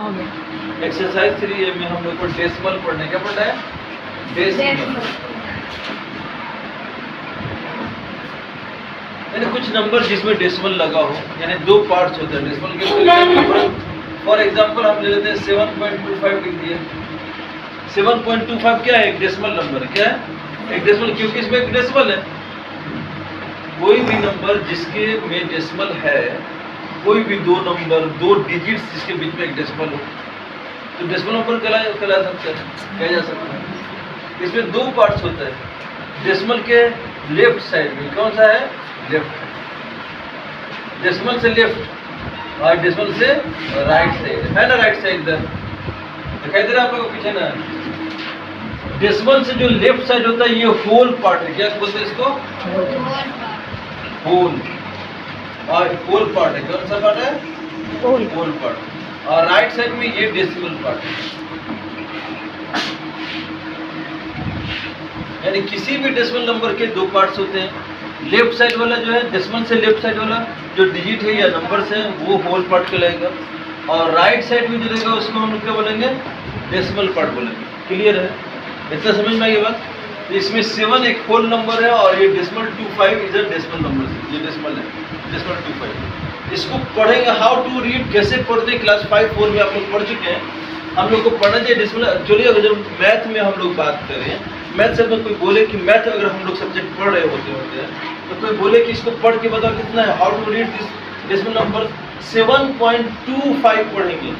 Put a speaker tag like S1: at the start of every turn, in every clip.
S1: हो गया।
S2: Exercise 3A में हम लोग को डेसिमल पढ़ना है। क्या पढ़ना है? डेसिमल। यानी कुछ नंबर जिसमें डेसिमल लगा हो, यानी दो पार्ट्स होते हैं डेसिमल के। फॉर एग्जांपल हम ले लेते हैं 7.25 लिख दिए। 7.25 क्या है? एक डेसिमल नंबर है। क्या है? एक डेसिमल, क्योंकि इसमें एक डेसिमल है। कोई भी नंबर जिसके में डेसिमल है, कोई भी दो नंबर, दो डिजिट्स जिसके बीच में एक डेसिमल हो, तो डेसिमल नंबर कहला सकता है, कहा जा सकता है। इसमें दो पार्ट्स होते हैं। डेसिमल के लेफ्ट साइड में कौन सा है? लेफ्ट। डेसिमल से लेफ्ट और डेसिमल से राइट साइड है ना। राइट साइड इधर दिखाई दे रहा है आप लोगों को पीछे ना। डेसिमल से जो लेफ्ट साइड होता है, ये होल पार्ट है। क्या बोलते हैं इसको? होल। और होल पार्ट है। कौन सा पार्ट है? Whole part. और राइट साइड में ये डेसिमल पार्ट है। यानी किसी भी डेसिमल नंबर के दो पार्ट्स होते हैं। लेफ्ट साइड वाला जो है, डेसिमल से लेफ्ट साइड वाला जो डिजिट है या नंबर्स है, वो होल पार्ट कहलाएगा। और राइट साइड में जो रहेगा उसको हम क्या बोलेंगे? डेसिमल पार्ट बोलेंगे। क्लियर है? इतना समझ में आई ये बात? तो इसमें 7 एक होल नंबर है और ये डेसिमल 25 इधर डेसिमल नंबर, ये डेसिमल है, डेसिमल 25। इसको पढ़ेंगे हाउ टू रीड, कैसे पढ़ते हैं। क्लास 5-4 में आप लोग पढ़ चुके हैं। हम लोग को पढ़ना चाहिए डेसिमल। एक्चुअली अगर जब मैथ में हम लोग बात कर रहे हैं, मैथ से कोई बोले कि मैथ अगर हम लोग सब्जेक्ट पढ़ रहे होते हैं तो कोई बोले कि इसको पढ़ के बताओ कितना है, how to read this decimal number. 7.25 पढ़ेंगे।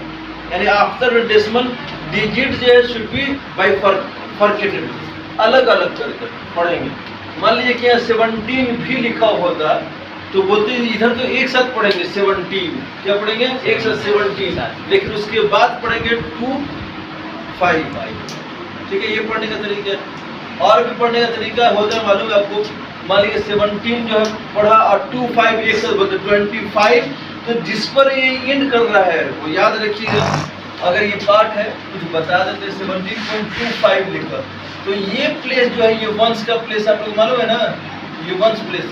S2: यानी आफ्टर डेसिमल डिजिट जो है शुड बी बाय फॉरकेटेड, अलग अलग करके पढ़ेंगे। मान लीजिए कि यहाँ 17 भी लिखा होता तो बोलते हैं इधर तो एक साथ पढ़ेंगे 17। क्या पढ़ेंगे? एक साथ 17। लेकिन उसके बाद पढ़ेंगे 25। ठीक है, ये पढ़ने का तरीका है। और भी पढ़ने का तरीका होता है, मालूम है आपको। मान लीजिए 17 जो है पढ़ा और 25 एक साथ बोलते 25। तो जिस पर ये एंड कर रहा है वो याद रखिएगा। अगर ये पार्ट है कुछ बता देते 17.25 लिखा, तो ये प्लेस जो है ये वंस का प्लेस आप लोग मालूम है ना, ये वंस प्लेस है।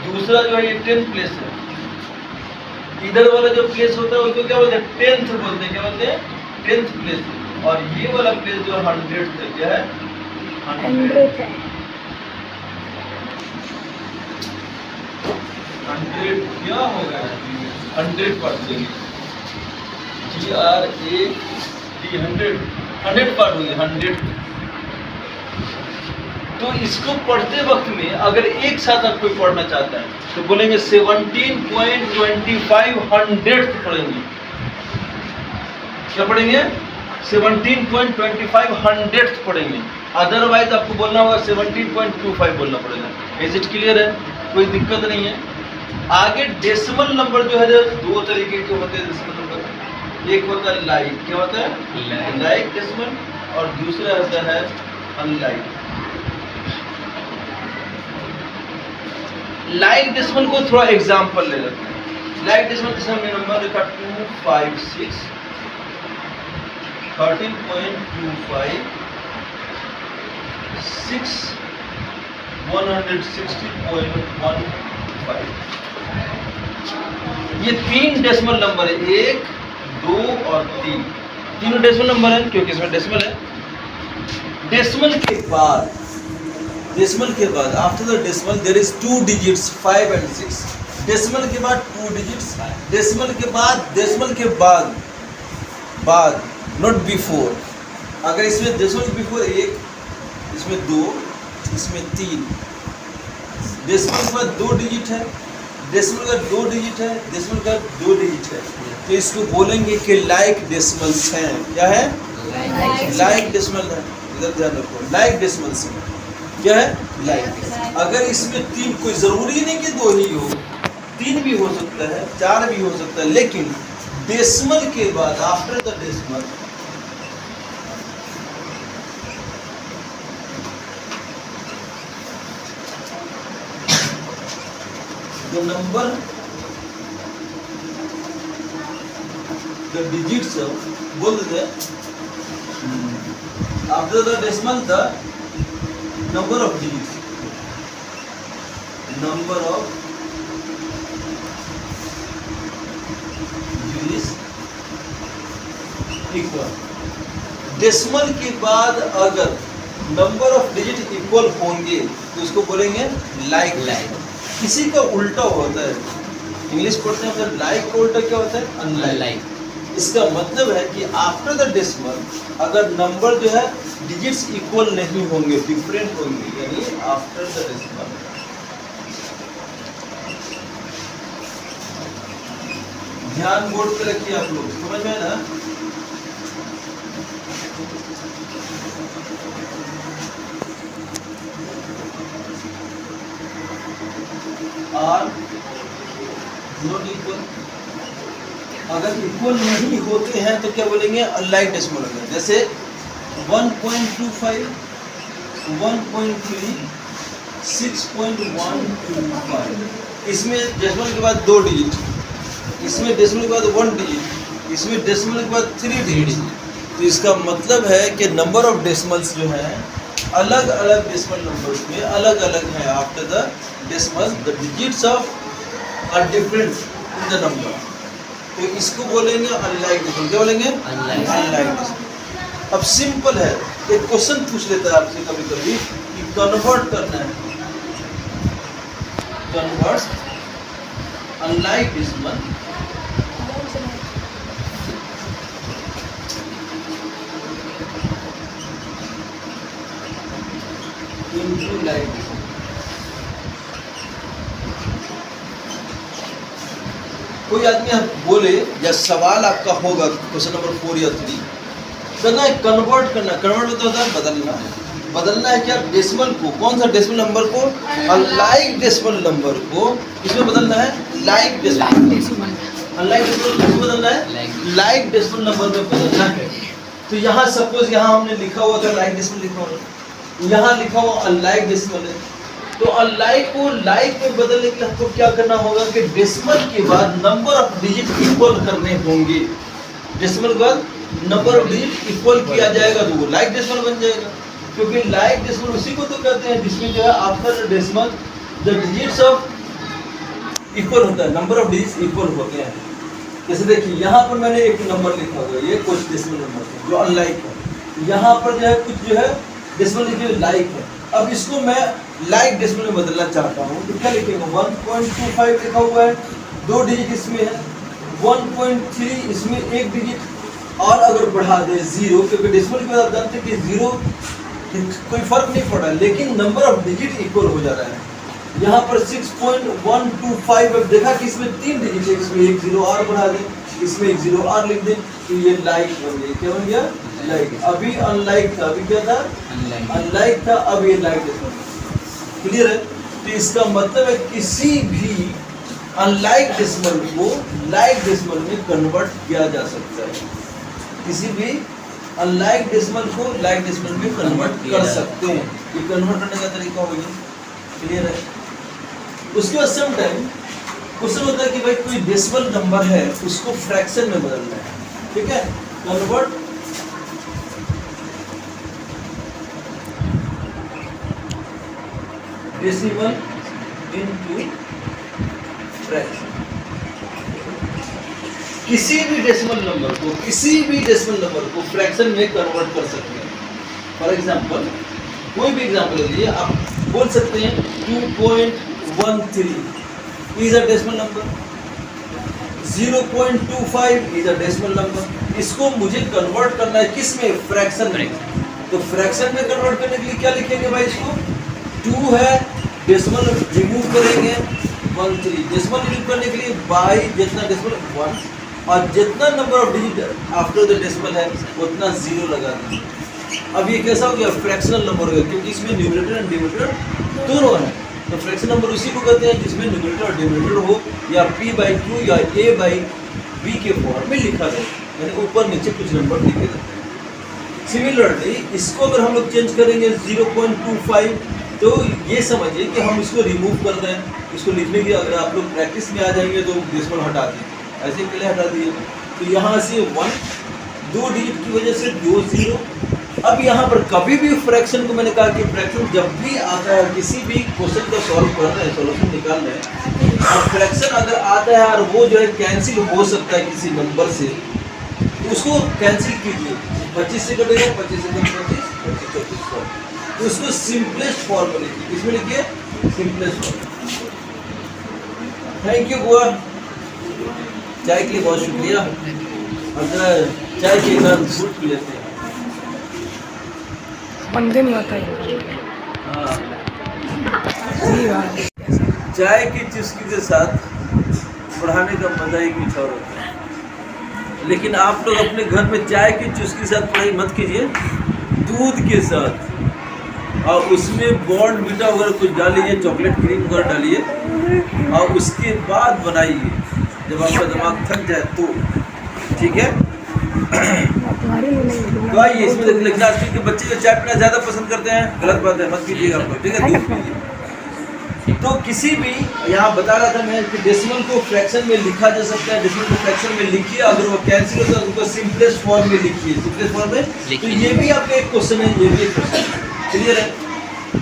S2: दूसरा जो है ये 10th प्लेस है। इधर वाला जो प्लेस होता है उसको क्या बोलते हैं? 10th बोलते हैं। क्या बोलते हैं? 10th place. और ये वाला प्लेस जो 100th है। क्या है? 100 है। 100 क्या होगा? 100 पार्ट देंगे। GRAD 100 पार्ट हो गया 100। तो इसको पढ़ते वक्त में अगर एक साथ आप कोई पढ़ना चाहता है तो बोलेंगे 17.25 100th पढ़ेंगे। क्या पढ़ेंगे? 17.25 100th पढ़ेंगे। अदरवाइज आपको बोलना होगा 17.25 बोलना पड़ेगा। इज इट क्लियर है? कोई दिक्कत नहीं है। आगे डेसिमल नंबर जो है दो तरीके के होते हैं डेसिमल नंबर। एक होता है लाइक। क्या होता है? Like decimal. और दूसरा होता है अनलाइक। लाइक डेसिमल को थोड़ा एग्जांपल ले लेते हैं। लाइक डेसिमल जैसे हमने नंबर लिखा 256, 13.25, 6, 160.15। ये 3 डेसिमल नंबर है, 1, 2 और 3। तीनों डेसिमल नंबर है क्योंकि इसमें डेसिमल है। डेसिमल के बाद after the decimal there is 2 digits 5 and 6। Decimal के बाद 2 डिजिट्स। डेसिमल के बाद नॉट बिफोर। अगर इसमें डेसिमल बिफोर 1, इसमें 2, इसमें 3। डेसिमल के बाद 2 डिजिट है, डेसिमल का 2 डिजिट है, डेसिमल का 2 डिजिट है, तो इसको बोलेंगे कि लाइक डेसिमल्स हैं। क्या है? लाइक डेसिमल है। इधर ध्यान रखो, लाइक डेसिमल्स है। क्या है? लाइक। अगर इसमें 3, कोई जरूरी नहीं कि 2 ही हो, 3 भी हो सकता है, 4 भी हो सकता है, लेकिन डेसिमल के बाद after the decimal the number, the digits बोल देते हैं after the decimal the number of digits, number of digits equal. Decimal के बाद अगर नंबर ऑफ डिजिट इक्वल होंगे तो उसको बोलेंगे लाइक। किसी का उल्टा होता है, इंग्लिश पढ़ते हैं अगर लाइक का उल्टा क्या होता है? अनलाइक। इसका मतलब है कि आफ्टर द डेसिमल अगर नंबर जो है डिजिट्स इक्वल नहीं होंगे, डिफरेंट होंगे, यानी आफ्टर द डेसिमल ध्यान बोर्ड पे रखिए आप लोग, समझ में ना? आर नॉट इक्वल, अगर इक्वल नहीं होते हैं तो क्या बोलेंगे? अनलाइक डेसिमल होंगे। जैसे 1.25, 1.3, 6.125, इसमें डेसिमल के बाद 2 डिजिट, इसमें डेसिमल के बाद 1 डिजिट, इसमें डेसिमल के बाद 3 डिजिट। तो इसका मतलब है कि नंबर ऑफ डेसिमल्स जो है अलग अलग डेसिमल नंबर्स में अलग अलग है। After the decimal the digits of are different in the number, तो इसको बोलेंगे अनलाइक डेसिमल। क्या बोलेंगे? Unlike decimal. अब सिंपल है, एक क्वेश्चन पूछ लेता है आपसे कभी कभी कि कन्वर्ट करना है, convert unlike decimal into like decimal. कोई आदमी बोले या सवाल आपका होगा क्वेश्चन नंबर 4 या 3 करना है, कन्वर्ट करना। कन्वर्ट होता है बदलना है। बदलना है क्या? डेसिमल को, कौन सा डेसिमल नंबर को? अनलाइक डेसिमल नंबर को इसमें बदलना है लाइक डेसिमल। अनलाइक डेसिमल को बदलना है लाइक डेसिमल नंबर में बदलना है। तो यहाँ सपोज यहाँ हमने लिखा हुआ था लाइक डेसिमल लिखा हुआ, यहाँ लिखा हुआ अनलाइक डेसिमल है। तो अनलाइक को लाइक में बदलने के लिए आपको क्या करना होगा कि डेसिमल के बाद नंबर ऑफ डिजिट इक्वल करने होंगे। डेसिमल के बाद नंबर ऑफ डिजिट इक्वल किया जाएगा तो वो लाइक डेसिमल बन जाएगा। क्योंकि लाइक डेसिमल उसी को तो कहते हैं जिसमें जो है after decimal the digits of equal होता है, नंबर ऑफ डिजिट्स इक्वल होते हैं। जैसे देखिए यहाँ पर मैंने एक नंबर लिखा हुआ है, ये कुछ डेसिमल नंबर है जो अनलाइक है। यहाँ पर जो है कुछ जो है डेसिमल लिखे लाइक है। अब इसको मैं लाइक डेसिमल में बदलना चाहता हूँ तो क्या लिखेंगे? 1.25 लिखा हुआ है, 2 डिजिट इसमें है, 1.3 इसमें 1 डिजिट और अगर बढ़ा दे 0, क्योंकि डेसिमल के बाद आप जानते हैं कि 0 कोई फर्क नहीं पड़ रहा है लेकिन नंबर ऑफ डिजिट इक्वल हो जा रहा है। यहाँ पर 6.125 अब देखा कि इसमें 3 डिजिट है, इसमें 1 0 और बढ़ा दें, इसमें 1 0 और लिख दें तो ये लाइक बन गया। क्या बन गया? लाइक। अभी अनलाइक था, अभी क्या था? अनलाइक था, अब ये लाइक डेसिमल। क्लियर है? तो इसका मतलब है किसी भी अनलाइक डेसिमल को लाइक डेसिमल में कन्वर्ट किया जा सकता है। किसी भी अनलाइक डेसिमल को लाइक डेसिमल में कन्वर्ट कर सकते हैं। ये कन्वर्ट करने का तरीका हो गया। क्लियर है? उसके बाद सम टाइम क्वेश्चन होता है कि भाई कोई डेसिमल नंबर है उसको फ्रैक्शन में बदलना है। ठीक है? Convert decimal into fraction. किसी भी डेसिमल नंबर को फ्रैक्शन में कन्वर्ट कर सकते हैं। फॉर एग्जांपल कोई भी एग्जांपल ले लीजिए, आप बोल सकते हैं 2.13 is a decimal number, 0.25 is a decimal number. इसको मुझे कन्वर्ट करना है किस में? फ्रैक्शन में। तो फ्रैक्शन में कन्वर्ट करने के लिए क्या लिखेंगे भाई? इसको 2 है, डेसिमल रिमूव करेंगे 13, डेसिमल रिमूव करने के लिए बाई जितना डेसिमल 1 और जितना number of digit after the decimal है उतना 0 लगा देंगे। अब ये कैसा हो गया? फ्रैक्शनल नंबर हो गया, क्योंकि इसमें न्यूमरेटर एंड डिनोमिनेटर दोनों है। तो फ्रैक्शन नंबर उसी को कहते हैं जिसमें न्यूमरेटर और डिनोमिनेटर हो या p/2 या a/b के फॉर्म में लिखा जाए, यानी ऊपर नीचे कुछ नंबर लिखे जाते हैं। सिमिलरली इसको अगर हम लोग चेंज करेंगे 0.25 तो ये समझिए कि हम इसको रिमूव कर रहे हैं। इसको लिखने की अगर आप लोग प्रैक्टिस में आ जाएंगे तो डेसिमल हटा दें, ऐसे पहले हटा दिए। तो यहाँ से 1 2 डिजिट की वजह से 2 0। अब यहाँ पर कभी भी फ्रैक्शन को मैंने कहा कि फ्रैक्शन जब भी आता है, किसी भी क्वेश्चन को सॉल्व कर रहे हैं, सॉल्यूशन निकाल रहे हैं और फ्रैक्शन अगर आता है और वो जो है कैंसिल हो सकता है किसी नंबर से, उसको कैंसिल कीजिए, 25 से कटेगा 25 से 25, 25 तो उसको सिंपलेस्ट फॉर्म में लिखिए, इसमें लिखिए सिंपलेस्ट फॉर्म। थैंक यू बुआ, चाय के लिए बहुत शुक्रिया। अगर चाय के साथ फ्रूट पी लेते हैं,
S1: बंदे नहीं होता है।
S2: हाँ
S1: सही बात है।
S2: चाय की चुस्की के साथ पढ़ाने का मजा ही कुछ और होता है। लेकिन आप लोग अपने घर में चाय की चुस्की के साथ पढ़ाई मत कीजिए, दूध के साथ, और उसमें बॉर्नवीटा वगैरह कुछ डालिए, चॉकलेट क्रीम वगैरह डालिए, और उसके बाद बनाइए जब आपका दिमाग थक जाए तो, ठीक है। तो आइए इसमें लिखना, आजकल के बच्चे जो चाय पीना ज़्यादा पसंद करते हैं, गलत बात है, मत कीजिएगा आप लोग, ठीक है, दूध पीजिए। तो किसी भी, यहाँ बता रहा था मैं कि डेसिमल को फ्रैक्शन में लिखा जा सकता है, डेसिमल को फ्रैक्शन में लिखिए, अगर वो कैंसिल होता है उनको सिंपलेस्ट फॉर्म में लिखिए, सिंपलेस्ट फॉर्म में। तो ये भी आपका एक क्वेश्चन है, ये भी एक क्वेश्चन है, क्लियर है।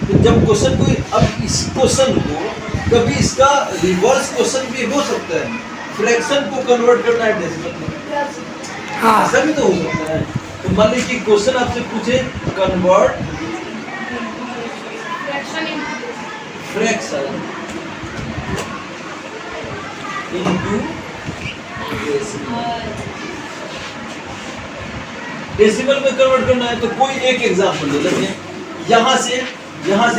S2: तो जब क्वेश्चन कोई, अब इस क्वेश्चन को कभी इसका रिवर्स क्वेश्चन भी हो सकता है, फ्रैक्शन को कन्वर्ट करना है डेसिमल में, ऐसा भी तो हो सकता है। तो मान लीजिए कि क्वेश्चन आपसे पूछे कन्वर्ट फ्रैक्शन इनटू डेसिमल में कन्वर्ट करना है, तो कोई एक एग्जांपल ले लेते हैं, यहाँ से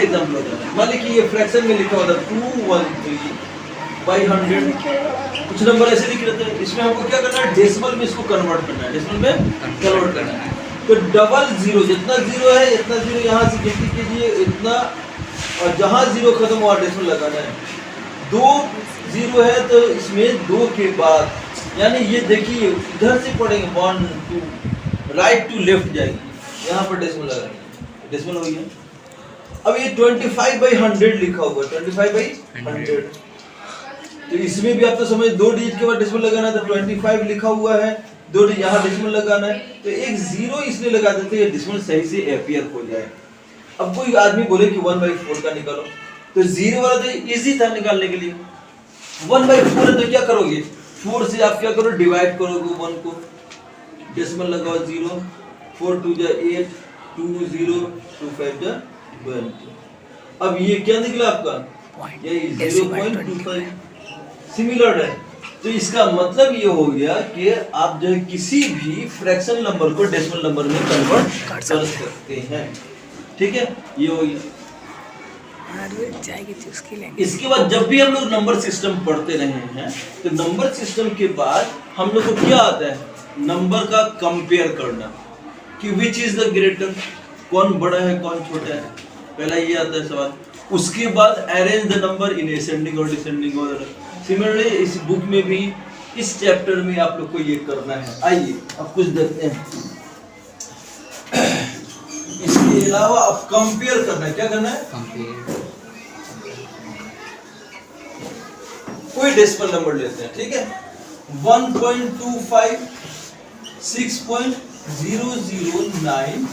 S2: एग्जांपल होता है। मान लीजिए ये फ्रैक्शन में लिखा होता है 213/100, कुछ नंबर ऐसे लिख रहते हैं, इसमें हमको क्या करना है, डेसिमल में इसको कन्वर्ट करना है, डेसिमल में कन्वर्ट करना है। तो डबल जीरो, जितना जीरो है इतना जीरो यहाँ से गिनती कीजिए, इतना, और जहाँ जीरो खत्म हुआ डेसिमल लगाना है। 2 जीरो है तो इसमें 2 के बाद, यानी ये देखिए इधर से पढ़ेंगे 1 2, राइट टू लेफ्ट जाएगी, यहाँ पर डेसिमल लगाना है, डेसिमल हो गया। अब ये 25/100 लिखा हुआ, 25/100, तो इसमें भी आप तो समझ, 2 डिजिट के बाद डेसिमल लगाना है, तो 25 लिखा हुआ है, 2 डिजिट यहाँ डेसिमल लगाना है, तो एक जीरो इसलिए लगा देते हैं डेसिमल सही से अपीयर हो जाए। अब कोई आदमी बोले कि 1/4 का निकालो, तो जीरो वाला तो इजी था निकालने के लिए, 1/4 है तो क्या करोगे, 4 से आप क्या करो, डिवाइड करोगे 1 को, डेसिमल लगाओ 0, 4 2 जा 8, 2 0 2 5 जा 20। अब ये क्या निकला आपका, ये 0.25 सिमिलर है। तो इसका मतलब ये हो गया कि आप जो है किसी भी फ्रैक्शन नंबर को डेसिमल नंबर में कन्वर्ट कर सकते हैं, ठीक है, ये हो गया। इसके बाद जब भी हम लोग नंबर सिस्टम पढ़ते रहे हैं, तो नंबर सिस्टम के बाद हम लोग को क्या आता है, नंबर का कंपेयर करना, कि विच इज द ग्रेटर, कौन बड़ा है कौन छोटा है, पहला ये आता है सवाल। उसके बाद arrange the number in ascending और डिसेंडिंग ऑर्डर। सिमिलरली इस बुक में भी, इस चैप्टर में आप लोग को ये करना है। आइए अब कुछ देखते हैं, इसके अलावा अब कंपेयर करना है, क्या करना है, कंपेयर। कोई डेसिमल नंबर लेते हैं, ठीक है, 1.25 6.009,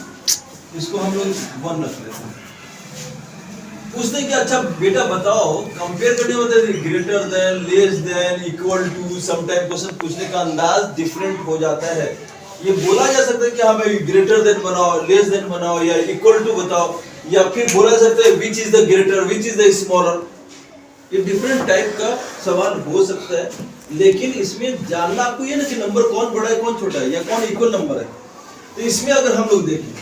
S2: इसको हम लोग 1 रख लेते हैं। पूछते हैं कि अच्छा बेटा बताओ, कंपेयर करने में greater than, less than, equal to, sometime question पूछने का अंदाज डिफरेंट हो जाता है। ये बोला जा सकता है कि हाँ भाई ग्रेटर देन बनाओ, लेस देन बनाओ, या इक्वल टू बताओ, या फिर बोला जा सकता है which is the greater, which is the smaller. ये डिफरेंट टाइप का सवाल हो सकता है, लेकिन इसमें जानना आपको ये ना कि नंबर कौन बड़ा है कौन छोटा है, या कौन इक्वल नंबर है। तो इसमें अगर हम लोग देखें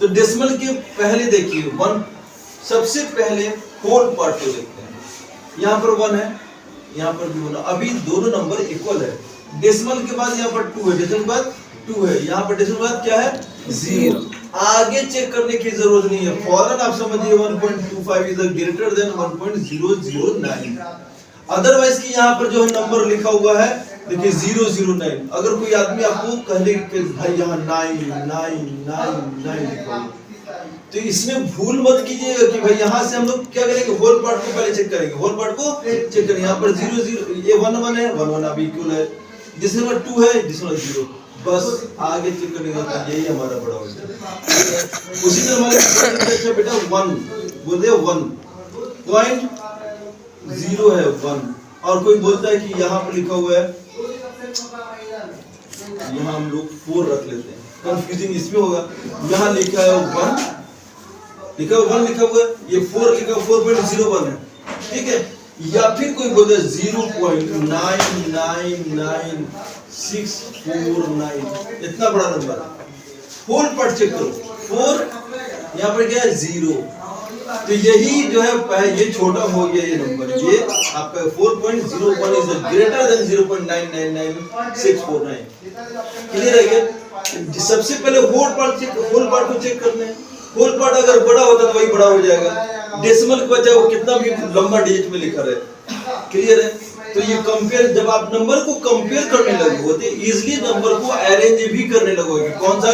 S2: तो डेसिमल के पहले देखिए 1, सबसे पहले होल पार्ट को देखते हैं, यहाँ पर 1 है, यहाँ पर भी 1 है, अभी दोनों नंबर इक्वल है। डेसिमल के बाद यहाँ पर 2 है, डेसिमल के बाद 2 है, यहाँ पर डेसिमल के बाद क्या है, 0। आगे चेक करने की जरूरत नहीं है, फौरन आप समझिए 1.25 इज ग्रेटर देन 1.009। अदरवाइज कि यहाँ पर जो है नंबर लिखा हुआ है, देखिए 009, अगर कोई आदमी आपको कहे कि भाई यहाँ 9 लिखा हुआ, तो इसमें भूल मत कीजिएगा कि भाई यहाँ से हम लोग क्या करेंगे, होल पार्ट को पहले चेक करेंगे, होल पार्ट को चेक करेंगे। यहाँ पर 0 ये 1 है, 1 अभी इक्वल है, जिसमें 2 है, जिसमें 0, बस आगे चेक करने का तो यही हमारा बड़ा हो जाए। उसी तरह हमारे अच्छा बेटा 1 बोलते हैं, 1.0 है 1, और कोई बोलता है कि यहाँ पर लिखा हुआ है
S3: यहाँ हम लोग 4 रख लेते हैं, कंफ्यूजिंग इसमें होगा। यहाँ लिखा है 1, लिखा है 1 लिखा हुआ है, ये 4 लिखा 4.01 है, ठीक है। या फिर कोई बोले 0.999649, इतना बड़ा नंबर, होल पार्ट चेक करो, 4 यहाँ पर क्या है 0, तो यही जो है ये छोटा हो गया ये नंबर, ये आपका 4.01 इज ग्रेटर देन 0.999649। क्लियर है क्या? सबसे पहले होल पार्ट को चेक करना है। होल पार्ट अगर बड़ा होता तो वही बड़ा हो जाएगा, डेसिमल के बजाय वो कितना भी लंबा डिजिट में लिखा रहे। क्लियर है? तो ये कंपेयर, जब आप नंबर को कंपेयर करने लगोगे तो इजीली नंबर को अरेंज भी करने लगोगे, कौन सा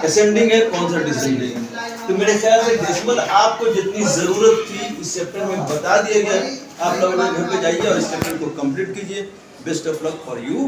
S3: असेंडिंग है कौन सा डिसेंडिंग है। तो मेरे ख्याल से डेसिमल आपको जितनी जरूरत थी इस चैप्टर में बता दिया गया। आप लोग घर पे जाइए और इस चैप्टर को कंप्लीट कीजिए। Best of luck for you.